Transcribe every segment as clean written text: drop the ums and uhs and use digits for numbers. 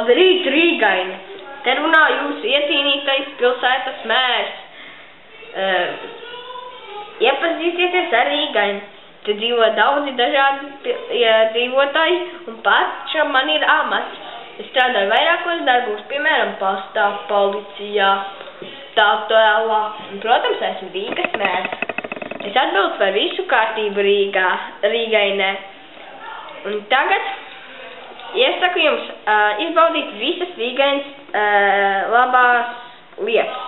Labrīt, Rīgaini! Te runā jūsu iecīnītais pilsētas mērs. Iepazīstieties ar Rīgaini. Te dzīvo daudzi dažādi dzīvotāji, un pašam man ir amats. Es strādāju vairākos darbos, piemēram, pastā, policijā, stāvtēlā, un, protams, esmu Rīgas mērs. Es atbildu par visu kārtību Rīgainē. Un tagad iesaku jums izbaudīt visas Rīgainas labās lietas.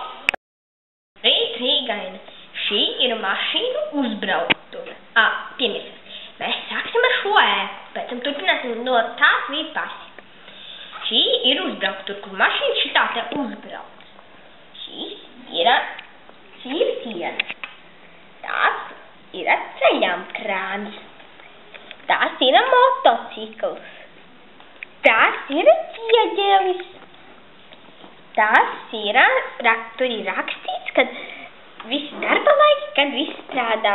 Rīt, Rīgaina! Šī ir mašīnu uzbrauktuve. Piemēram, mēs sāksim ar šo ēku, pēc tam turpināsim no tās līdz pasi. Šī ir uzbrauktuve, kur mašīna šitā te uzbrauc. Šī ir siena. Tās ir ceļām krāns. Tās ir motocikls. Tās ir ķieģelis. Tās ir, tur ir rakstīts, kad visi darba laiki, kad visi strādā.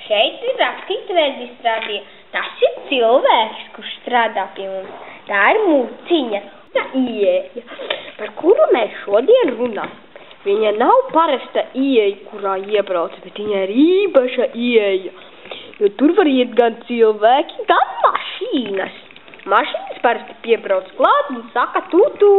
Šeit ir rakstīts reģistrācija. Tas ir cilvēks, kurš strādā pie mums. Tā ir muciņa. Tā ieeja, par kuru mēs šodien runāsim. Viņa nav parasta ieeja, kurā iebrauc, bet viņa ir īpaša ieeja. Jo tur var iet gan cilvēki, gan mašīnas. Mašīnas parasti piebrauc klāt un saka tutū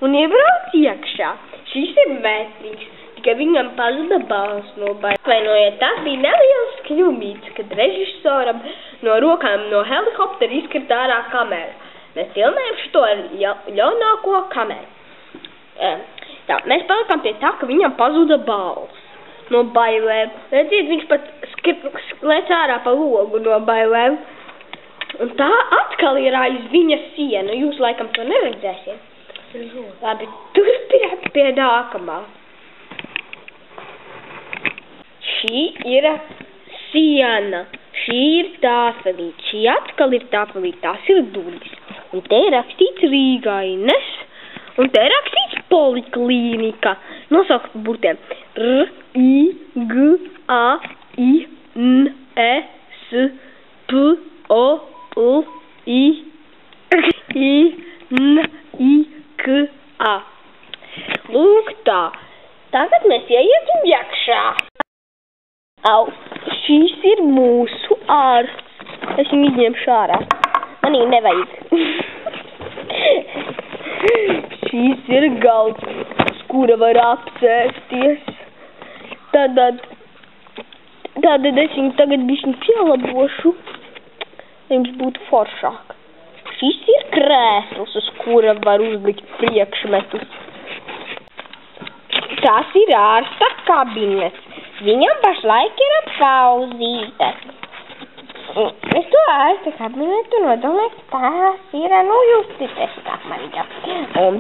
un iebrauc iekšā. Šis ir mēslīgs, tikai viņam pazuda balss no baļas. Atvainojiet, tas bija neliels kļūmīts, kad režisoram no rokām no helikoptera izkrita ārā kamera. Mēs filmējam šito ļaunāko kameru. Tā, mēs palikām pie tā, ka viņam pazuda balss no bailēm. Redziet, viņš pat lec ārā pa logu no bailēm. Un tā atkal ir aiz viņa siena. Jūs laikam to neredzēsiet. Labi, turpināt pie nākamā. Šī ir siena. Šī ir tāfelīte. Šī atkal ir tāfelīte. Tās ir durvis. Un te ir rakstīts Rīgainas. Un te ir rakstīts poliklīnika. Nosaukt burtiem. R, I, G, A, I, N, E, S, P, O, L, I, I, N, I, K, A. Lūk tā. Tagad mēs ieiesim iekšā. Šīs ir mūsu ārsts. Es viņu izņemšu ārā. Man viņu nevajag. Šīs ir galds, uz kura var apsēsties. Tātad es viņu tagad bišķiņ pielabošu, lai jums būtu foršāk. Šis ir krēsls, uz kura var uzlikt priekšmetus. Tas ir ārsta kabinets. Viņam pašlaik ir pauzīte. Es to ārsta kabinetu nodomāju, tās ir, jūs ticēsiet man jau. Un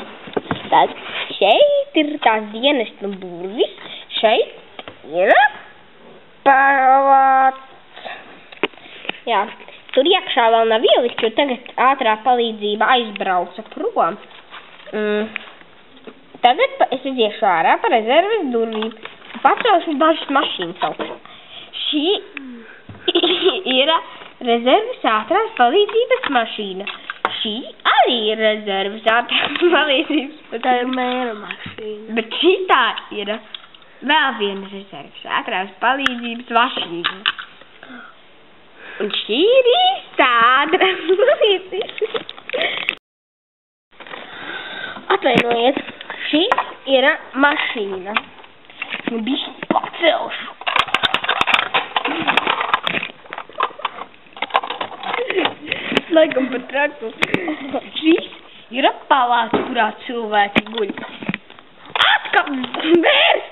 tad šeit ir tās dienestu burvis, šeit ir pavāts. Jā, tur iekšā vēl nav ielikt, jo tagad ātrā palīdzība aizbrauca prom. Tagad es iziešu ārā pa rezerves durvīm. Pacelšu dažas mašīnas augšā. Šī ir rezerves ātrās palīdzības mašīna. Šī arī ir rezerves ātrās palīdzības. Tā ir mēra mašīna. Bet šitā ir vēl viena rezerves ātrās palīdzības mašīna. Un šī ir īstā ātrās palīdzības. Atvainojiet, šī ir mašīna. Bišķi pacelšu. Laikam pat traku. Šis ir palāts, kurā cilvēki guļ. Atkal vērs!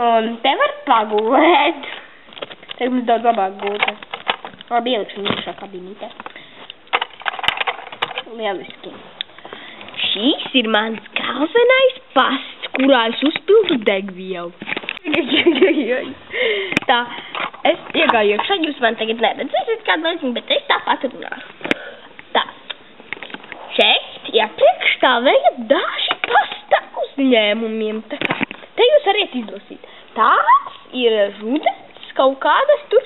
Un te var pagulēt. Te mums daudz labāk gulta. Labi, ielikšu iekšā kabinītē. Lieliski. Šīs ir mans galvenais pasts, kurā es uzpildu degvielu. Tā, es iegāju iekšā, jūs man tagad neredzēsiet kādu laiciņu, bet es tāpat runāšu. Tā, šeit iepriekš stāvēja daži pasta uzņēmumiem, tā kā, te jūs variet izlasīt. Tās ir rudens kaut kādas tur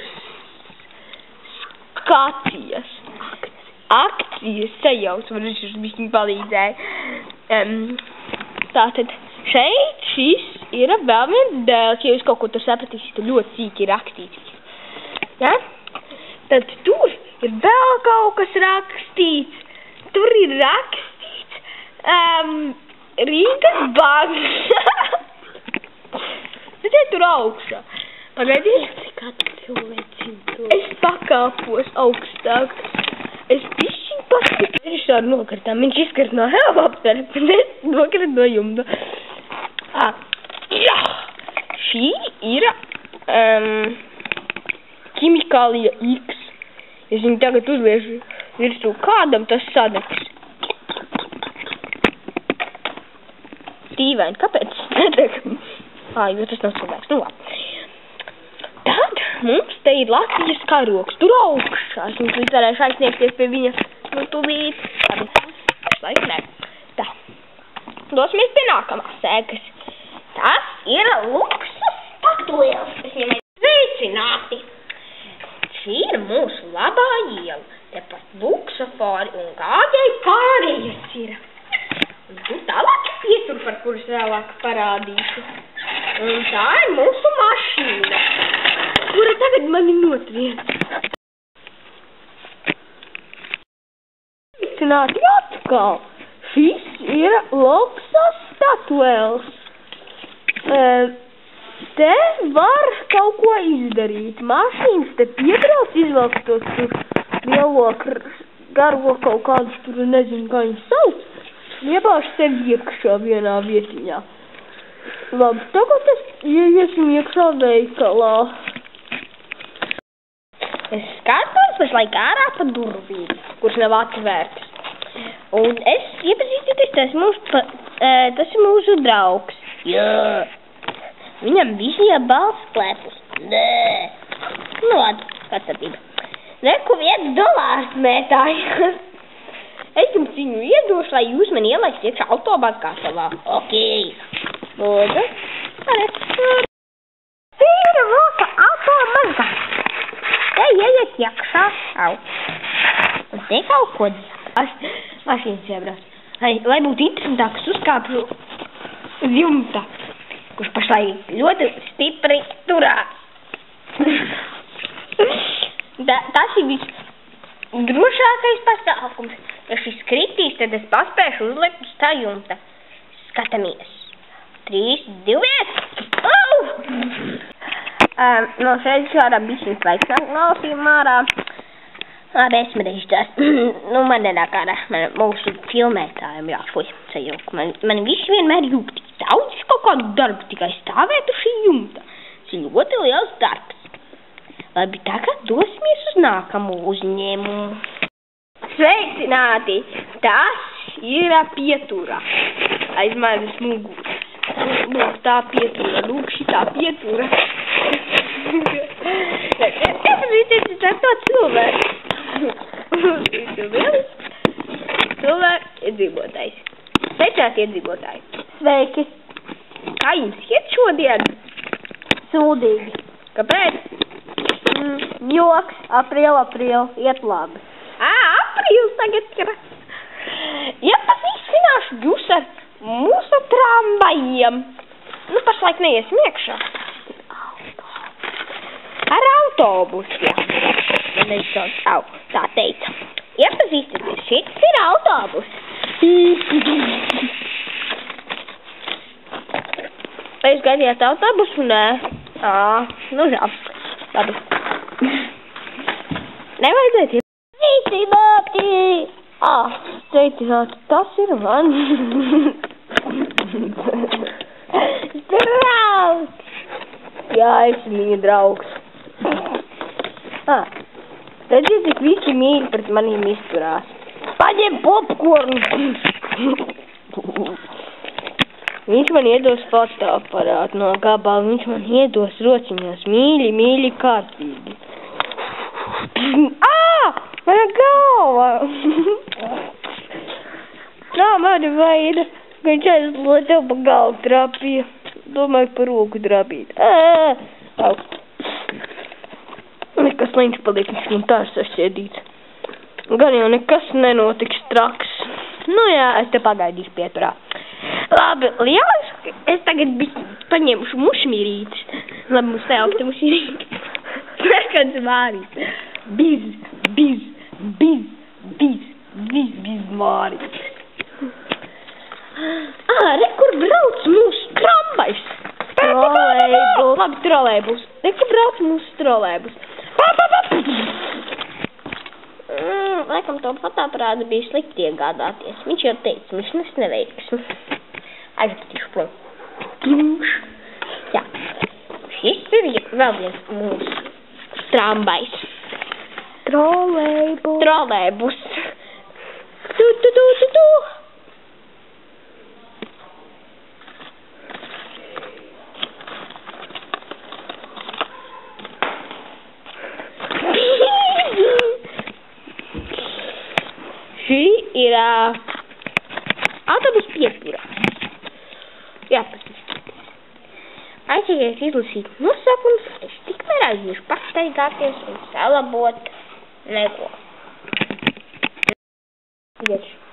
skacijas. Akcijas. akcijas sajauc, man viņš bišķiņ palīdzēja. Tātad šeit šis ir vēl viens dēls, ja jūs kaut ko tur sapratīsiet, tad ļoti sīki ir rakstīts. Ja? Tad tur ir vēl kaut kas rakstīts. Tur ir rakstīts Rīgas banka. Redzēt tur augšā. Pagaidiet, kā tu cilvēcini to. Es pakāpos augstāk. Es bišķiņ paskatu. Viņš ar nokritām. Viņš izkart no helikoptera, bet es nokrit no jumta. Jā. Šī ir ķimikālija X. Es viņu tagad uzliešu virsū kādam, tas sadegs. Stīvēni, kāpēc nedeg? Jo tas nav cilvēks. Nu labi. Tad mums te ir Latvijas karogs. Tur augšā. Es mums līdz varēšu aizsniegties pie viņa. Nu tūlīt. Labi. Laik nē. Tā. Dosimies pie nākamās sēgas. Tas ir luksus statuēls. Sveicināti. Šī ir mūsu labā iela. Tepat luksofori un kādai pārējas ir. Un tur tālāk ir pietur, par kuras vēlāk parādīšu. Un tā ir mūsu mašīna, kura tagad mani notrien. Sveicināti atkal. Šis ir luksas statuēls. Te var kaut ko izdarīt. Mašīnas te piebrauc, izvelk to tur lielo garo kaut kādus tur, nezinu, kā viņu sauc. Iebāž sevi iekšā vienā vietiņā. Labi, tagad es iesim iekšā veikalā. Es skatos pašlaik ārā pa durvīm, kuras nav atvērtas. Un es iepazīstīties, tas ir mūsu draugs. Jā. Viņam visi balss klēpus. Nē. Nu, labi, skatība. Reku $1 mētāju. Es jums viņu iedošu, lai jūs mani ielaist iekšā autobāz kāsalā. Okei. Lūdzu. Tīra mūsu autobāzā. Te ieiet iekšā. Au. Un te kaut ko mašīnas iebrauc. Lai būtu interesantāk, es uzkāpšu uz jumta, kurš pašlaik ļoti stipri turās. Tas ir visdrošākais pasākums. Ja šis kritīs, tad es paspēšu uzlikt uz tā jumta. Skatāmies. 3, 2, 1. No šeit šādā bišķiņas laiks nāk nosīm ārā. Labi, esmu režģās. Nu, man nenāk ārā. Mūsu filmētājiem jāfuj sajūk. Man visi vienmēr jūgt. Daudz kaut kādu darbu tikai stāvēt uz šī jumta. Tas ir ļoti liels darbs. Labi, tagad dosimies uz nākamo uzņēmumu. Sveicināti! Tas ir pietura. Aiz manis muguras. Lūk, tā pietura. Lūk, šitā pietura. Iepazīties ar to cilvēku. Cilvēks iedzīvotājs. Sveicināti iedzīvotāji. Sveiki. Kā jums iet šodien? Sūdīgi. Kāpēc? Joks. Aprīl. Iet labi. Aprīls tagad ir. Iepazīstināšu jūs ar mūsu tramvajiem. Nu, pašlaik neiesim iekšā. Ar autobusiem. Tā teica. Iepazīstināties, šis ir autobus. Vai jūs gaidījāt autobusu? Nē. Nu žēl. Labi. Nevajadzētu. Sveicināti, tas ir man. Draugs! Jā, es viņa draugs. Redziet, cik visi mīļi pret maniem izturās. Paņem popkornu! Viņš man iedos fotoaparātu no gabala, viņš man iedos rociņos mīļi, kārtīgi. Mana galva! Nā, mani vaina. Viņš aizlot tev pa galvu trapīja. Domāju par roku trapīt. Nekas leņš paliek, viņš man tā sasēdīts. Gan jau nekas nenotiks traks. Nu jā, es te pagaidīšu pieturā. Labi, lieliski. Es tagad paņemšu mušmīrītes. Labi, mums neaugti mušmīrītes. Nekāds Mārīt. Biz, Mārīt. Re, kur brauc mūsu tramvajs? Trolejbus. Labi, trolejbus. Re, kur brauc mūsu trolejbus? Laikam to fotoaparātu bija slikti iegādāties. Viņš jau teica, viņš neveiks. Aizpatīšu prom. Jā. Šis ir vēl viens mūsu tramvajs. Trolejbus. Tu. Šī ir autobusu piepura. Jā, aizieties izlasīt nosaukumus, es tikmēr aiziešu pastaigāties un salabot neko. Iešu.